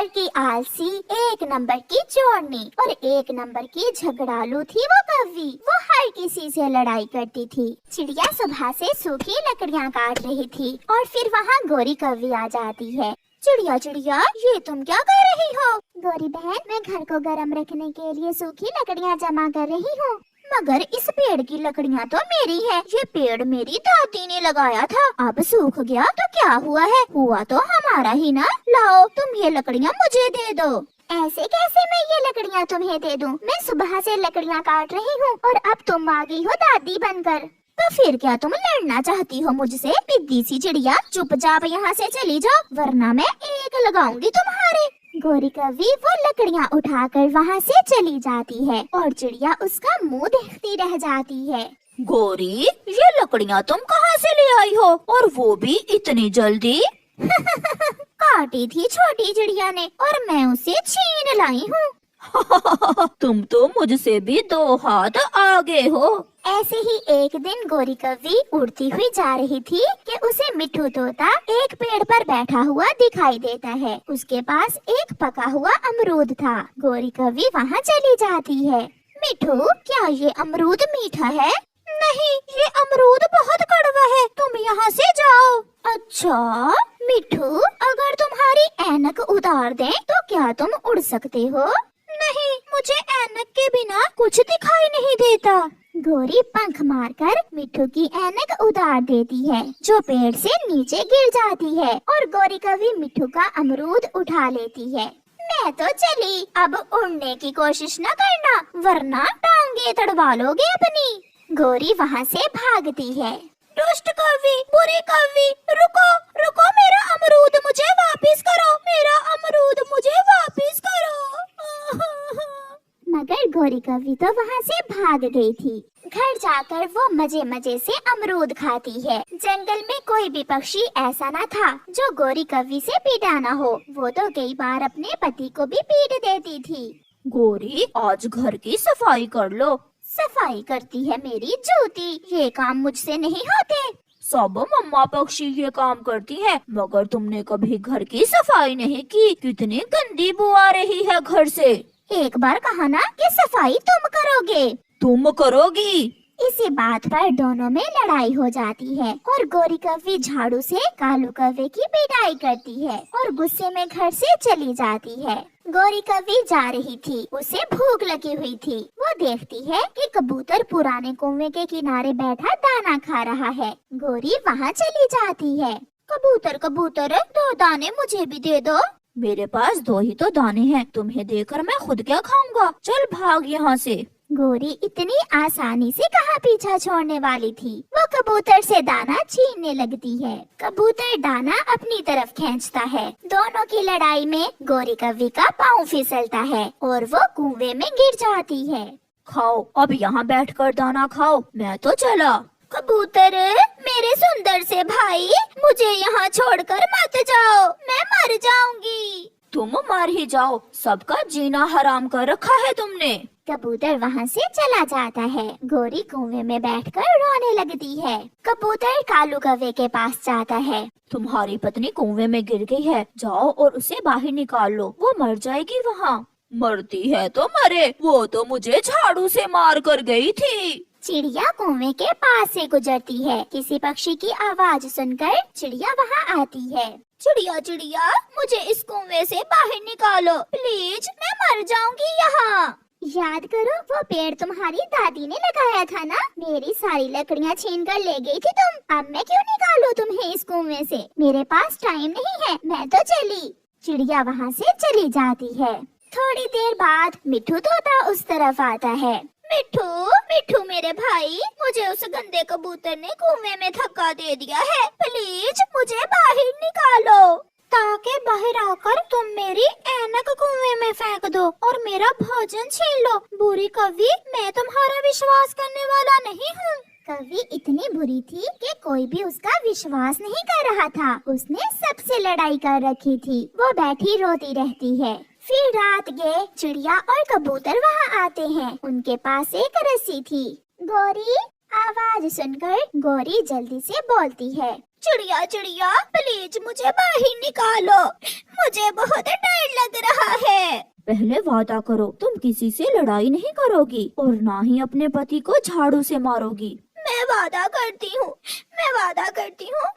की आलसी, एक नंबर की चोरनी और एक नंबर की झगड़ालू थी वो कौवी। वो हर किसी से लड़ाई करती थी। चिड़िया सुबह से सूखी लकड़ियाँ काट रही थी और फिर वहाँ गोरी कौवी आ जाती है। चिड़िया चिड़िया, ये तुम क्या कर रही हो? गोरी बहन, मैं घर को गर्म रखने के लिए सूखी लकड़ियाँ जमा कर रही हूँ। मगर इस पेड़ की लकड़ियाँ तो मेरी है। ये पेड़ मेरी दादी ने लगाया था, अब सूख गया तो क्या हुआ है? हुआ तो हमारा ही ना। लाओ, तुम ये लकड़ियाँ मुझे दे दो। ऐसे कैसे मैं ये लकड़ियाँ तुम्हें दे दूँ? मैं सुबह से लकड़ियाँ काट रही हूँ और अब तुम आ गई हो दादी बनकर। तो फिर क्या तुम लड़ना चाहती हो मुझसे? पिद्दी सी चिड़िया, चुपचाप यहाँ से चली जाओ, वरना मैं एक लगाऊंगी तुम्हारे। गोरी कौवी वो लकड़ियाँ उठाकर वहाँ से चली जाती है और चिड़िया उसका मुंह देखती रह जाती है। गोरी, ये लकड़ियाँ तुम कहाँ से ले आई हो, और वो भी इतनी जल्दी? काटी थी छोटी चिड़िया ने और मैं उसे छीन लाई हूँ। तुम तो मुझसे भी 2 हाथ आगे हो। ऐसे ही एक दिन गोरी कौवी उड़ती हुई जा रही थी कि उसे मिट्ठू तोता एक पेड़ पर बैठा हुआ दिखाई देता है। उसके पास एक पका हुआ अमरूद था। गोरी कौवी वहाँ चली जाती है। मिट्ठू, क्या ये अमरूद मीठा है? नहीं, ये अमरूद बहुत कड़वा है, तुम यहाँ से जाओ। अच्छा मिट्ठू, अगर तुम्हारी ऐनक उतार दें तो क्या तुम उड़ सकते हो? नहीं, मुझे ऐनक के बिना कुछ दिखाई नहीं देता। गोरी पंख मारकर मिट्ठू की ऐनक उतार देती है, जो पेड़ से नीचे गिर जाती है और गोरी कौवी मिट्ठू का अमरूद उठा लेती है। मैं तो चली, अब उड़ने की कोशिश न करना, वरना टांगे तड़वा लोगे अपनी। गोरी वहाँ से भागती है। दुष्ट कौवी, बुरी कौवी, रुको रुको, मेरा अमरूद मुझे वापस करो, मेरा अमरूद मुझे वापस करो। मगर गोरी कौवी तो वहाँ से भाग गई थी। घर जाकर वो मजे मजे से अमरूद खाती है। जंगल में कोई भी पक्षी ऐसा न था जो गोरी कौवी से पीटा न हो। वो तो कई बार अपने पति को भी पीट देती थी। गोरी, आज घर की सफाई कर लो। सफाई करती है मेरी जूती, ये काम मुझसे नहीं होते। सब मम्मा पक्षी ये काम करती हैं, मगर तुमने कभी घर की सफाई नहीं की। कितनी गंदी बू आ रही है घर से। एक बार कहा ना कि सफाई तुम करोगे। तुम करोगी? इसी बात पर दोनों में लड़ाई हो जाती है और गोरी कौवी झाड़ू से कालू कौवे की पिटाई करती है और गुस्से में घर से चली जाती है। गोरी कौवी जा रही थी, उसे भूख लगी हुई थी। वो देखती है कि कबूतर पुराने कुएं के किनारे बैठा दाना खा रहा है। गोरी वहाँ चली जाती है। कबूतर कबूतर, 2 दाने मुझे भी दे दो। मेरे पास 2 ही तो दाने हैं, तुम्हें देकर मैं खुद क्या खाऊंगा, चल भाग यहाँ से। गोरी इतनी आसानी से कहाँ पीछा छोड़ने वाली थी। वो कबूतर से दाना छीनने लगती है। कबूतर दाना अपनी तरफ खींचता है। दोनों की लड़ाई में गोरी कौवी का पाँव फिसलता है और वो कुएं में गिर जाती है। खाओ, अब यहाँ बैठकर दाना खाओ, मैं तो चला। कबूतर, मेरे सुंदर से भाई, मुझे यहाँ छोड़कर मत जाओ, मैं मर जाऊंगी। तुम मर ही जाओ, सबका जीना हराम कर रखा है तुमने। कबूतर वहाँ से चला जाता है। गोरी कुएं में बैठकर रोने लगती है। कबूतर कालू कौवे के पास जाता है। तुम्हारी पत्नी कुएं में गिर गई है, जाओ और उसे बाहर निकाल लो, वो मर जाएगी वहाँ। मरती है तो मरे, वो तो मुझे झाड़ू से मार कर गई थी। चिड़िया कुएं के पास से गुजरती है। किसी पक्षी की आवाज सुनकर चिड़िया वहाँ आती है। चिड़िया चिड़िया, मुझे इस कुएं से बाहर निकालो प्लीज, मैं मर जाऊंगी यहाँ। याद करो, वो पेड़ तुम्हारी दादी ने लगाया था ना? मेरी सारी लकड़ियाँ छीन कर ले गई थी तुम। अब मैं क्यों निकालूं तुम्हें इस कुएं से? मेरे पास टाइम नहीं है, मैं तो चली। चिड़िया वहाँ से चली जाती है। थोड़ी देर बाद मिट्ठू तोता उस तरफ आता है। मिट्ठू मिट्ठू मेरे भाई, मुझे उस गंदे कबूतर ने कुएं में धक्का दे दिया है, प्लीज मुझे बाहर निकालो, ताकि बाहर आकर तुम मेरी ऐनक कुएं में फेंक दो और मेरा भोजन छीन लो। बुरी कौवी, मैं तुम्हारा विश्वास करने वाला नहीं हूँ। कौवी इतनी बुरी थी कि कोई भी उसका विश्वास नहीं कर रहा था। उसने सबसे लड़ाई कर रखी थी। वो बैठी रोती रहती है। फिर रात गए, चिड़िया और कबूतर वहाँ आते हैं। उनके पास एक रस्सी थी। गोरी, आवाज सुनकर गोरी जल्दी से बोलती है, चिड़िया चिड़िया, प्लीज मुझे बाहर निकालो, मुझे बहुत डर लग पहले वादा करो तुम किसी से लड़ाई नहीं करोगी और ना ही अपने पति को झाड़ू से मारोगी। मैं वादा करती हूँ,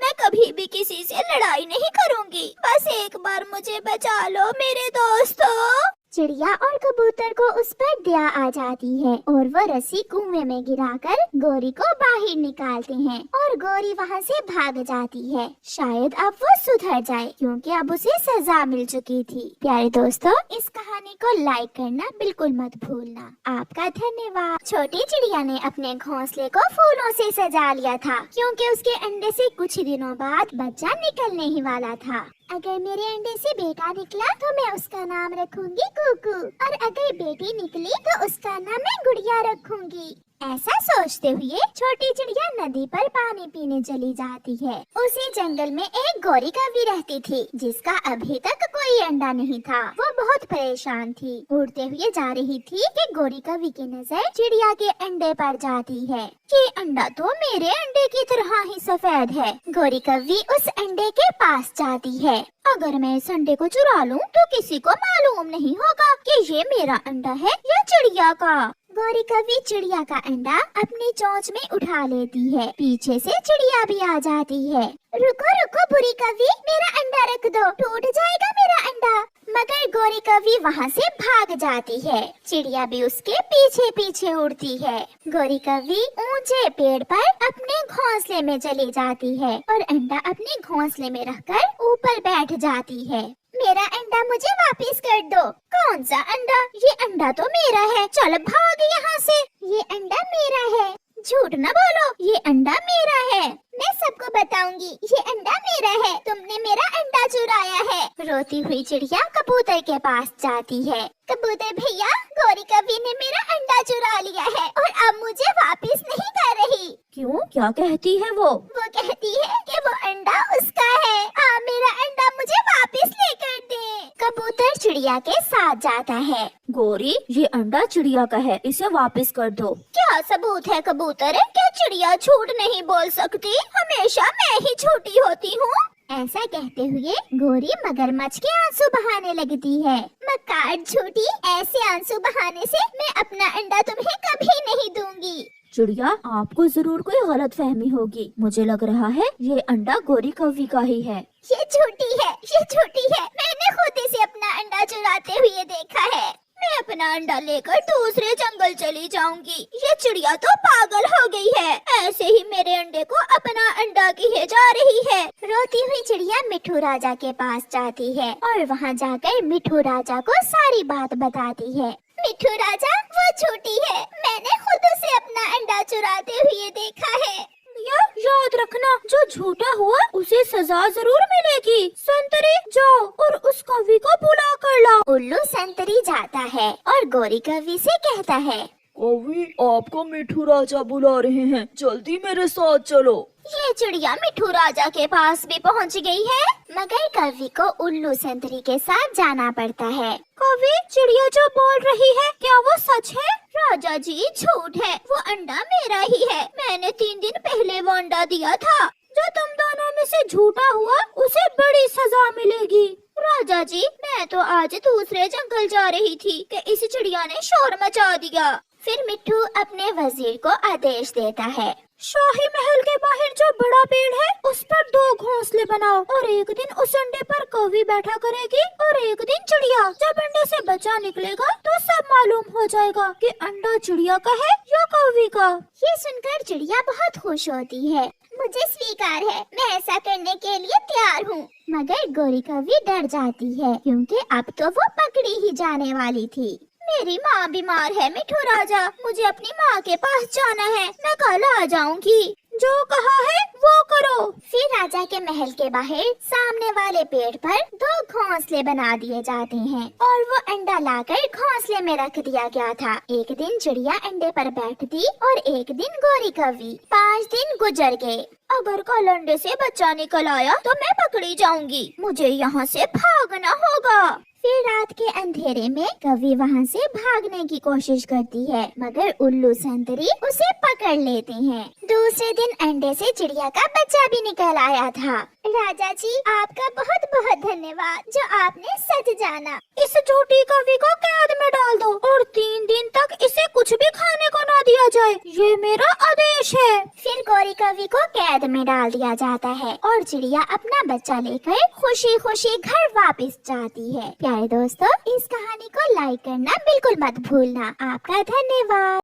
मैं कभी भी किसी से लड़ाई नहीं करूँगी। बस एक बार मुझे बचा लो मेरे दोस्तों। चिड़िया और कबूतर को उस पर दया आ जाती है और वो रस्सी कुएं में गिराकर गोरी को बाहर निकालते हैं और गोरी वहाँ से भाग जाती है। शायद अब वो सुधर जाए क्योंकि अब उसे सजा मिल चुकी थी। प्यारे दोस्तों, इस कहानी को लाइक करना बिल्कुल मत भूलना। आपका धन्यवाद। छोटी चिड़िया ने अपने घोंसले को फूलों से सजा लिया था क्योंकि उसके अंडे से कुछ दिनों बाद बच्चा निकलने ही वाला था। अगर मेरे अंडे से बेटा निकला तो मैं उसका नाम रखूंगी कुकू और अगर बेटी निकली तो उसका नाम मैं गुड़िया रखूंगी। ऐसा सोचते हुए छोटी चिड़िया नदी पर पानी पीने चली जाती है। उसी जंगल में एक गोरी कौवी रहती थी जिसका अभी तक कोई अंडा नहीं था। वो बहुत परेशान थी। उड़ते हुए जा रही थी कि गोरी कौवी की नजर चिड़िया के अंडे पर जाती है। ये अंडा तो मेरे अंडे की तरह ही सफेद है। गोरी कौवी उस अंडे के पास जाती है। अगर मैं इस अंडे को चुरा लूं तो किसी को मालूम नहीं होगा कि ये मेरा अंडा है या चिड़िया का। गोरी कौवी चिड़िया का अंडा अपनी चोंच में उठा लेती है। पीछे से चिड़िया भी आ जाती है। रुको रुको बुरी कौवी, मेरा अंडा रख दो, टूट जाएगा मेरा अंडा। मगर गोरी कौवी वहाँ से भाग जाती है। चिड़िया भी उसके पीछे पीछे उड़ती है। गोरी कौवी ऊंचे पेड़ पर अपने घोंसले में चली जाती है और अंडा अपने घोंसले में रखकर ऊपर बैठ जाती है। मेरा अंडा मुझे वापस कर दो। कौन सा अंडा? ये अंडा तो मेरा है। चल भाग यहाँ से। ये अंडा मेरा है। झूठ न बोलो, ये अंडा मेरा है। मैं सबको बताऊंगी, ये अंडा मेरा है। तुमने मेरा अंडा चुराया है। रोती हुई चिड़िया कबूतर के पास जाती है। कबूतर भैया, गोरी कौवी ने मेरा अंडा चुरा लिया है और अब मुझे वापस नहीं कर रही। क्यों, क्या कहती है वो? वो कहती है कि वो अंडा उसका है। हाँ, मेरा अंडा मुझे वापस लेकर दे। कबूतर चिड़िया के साथ जाता है। गोरी, ये अंडा चिड़िया का है, इसे वापस कर दो। क्या सबूत है कबूतर? क्या चिड़िया झूठ नहीं बोल सकती? हमेशा मैं ही झूठी होती हूँ। ऐसा कहते हुए गोरी मगरमच्छ के आंसू बहाने लगती है। मक्कार झूठी, ऐसे आंसू बहाने से मैं अपना अंडा तुम्हें कभी नहीं दूंगी। चिड़िया, आपको जरूर कोई गलत फहमी होगी। मुझे लग रहा है ये अंडा गोरी कौवी का ही है। ये झूठी है, ये झूठी है। मैंने खुद इसे अपना अंडा चुराते हुए देखा है। मैं अपना अंडा लेकर दूसरे जंगल चली जाऊंगी। ये चिड़िया तो पागल हो गई है। ऐसे ही मेरे अंडे को अपना अंडा किए जा रही है। रोती हुई चिड़िया मिट्ठू राजा के पास जाती है और वहाँ जाकर मिट्ठू राजा को सारी बात बताती है। मिट्ठू राजा, वो झूठी है। मैंने खुद उसे अपना अंडा चुराते हुए देखा है। याद रखना, जो झूठा हुआ उसे सजा जरूर मिलेगी। संतरी, जाओ और उस कौवी को बुला कर लाओ। उल्लू संतरी जाता है और गोरी कौवी से कहता है, कौवी, आपको मिट्ठू राजा बुला रहे हैं, जल्दी मेरे साथ चलो। ये चिड़िया मिट्ठू राजा के पास भी पहुंच गई है। मगर कौवी को उल्लू संतरी के साथ जाना पड़ता है। कौवी, चिड़िया जो बोल रही है क्या वो सच है? राजा जी, झूठ है। वो अंडा मेरा ही है। मैंने 3 दिन पहले वो अंडा दिया था। जो तुम दोनों में से झूठा हुआ उसे बड़ी सजा मिलेगी। राजा जी, मैं तो आज दूसरे जंगल जा रही थी कि इस चिड़िया ने शोर मचा दिया। फिर मिट्ठू अपने वजीर को आदेश देता है, शाही महल के बाहर जो बड़ा पेड़ है उस पर 2 घोंसले बनाओ और एक दिन उस अंडे पर कौवी बैठा करेगी और एक दिन चिड़िया। जब अंडे से बच्चा निकलेगा तो सब मालूम हो जाएगा कि अंडा चिड़िया का है या कौवी का। ये सुनकर चिड़िया बहुत खुश होती है। मुझे स्वीकार है, मैं ऐसा करने के लिए तैयार हूँ। मगर गोरी कौवी डर जाती है क्योंकि अब तो वो पकड़ी ही जाने वाली थी। मेरी माँ बीमार है मिट्ठू राजा, मुझे अपनी माँ के पास जाना है। मैं कल आ जाऊंगी। जो कहा है वो करो। फिर राजा के महल के बाहर सामने वाले पेड़ पर 2 घोंसले बना दिए जाते हैं और वो अंडा लाकर घोंसले में रख दिया गया था। एक दिन चिड़िया अंडे पर बैठती और एक दिन गोरी कौवी। 5 दिन गुजर गए। अगर कल अंडे से बच्चा निकल आया तो मैं पकड़ी जाऊंगी। मुझे यहाँ से भागना होगा। फिर रात के अंधेरे में कौवी वहाँ से भागने की कोशिश करती है, मगर उल्लू संतरी उसे पकड़ लेते हैं। दूसरे दिन अंडे से चिड़िया का बच्चा भी निकल आया था। राजा जी, आपका बहुत बहुत धन्यवाद जो आपने सच जाना। इस झूठी कौवी को कैद में डाल दो और 3 दिन तक इसे कुछ भी खाने को ना दिया जाए, ये मेरा आदेश है। फिर गौरी कौवी को कैद में डाल दिया जाता है और चिड़िया अपना बच्चा लेकर खुशी खुशी घर वापस जाती है। प्यारे दोस्तों, इस कहानी को लाइक करना बिल्कुल मत भूलना। आपका धन्यवाद।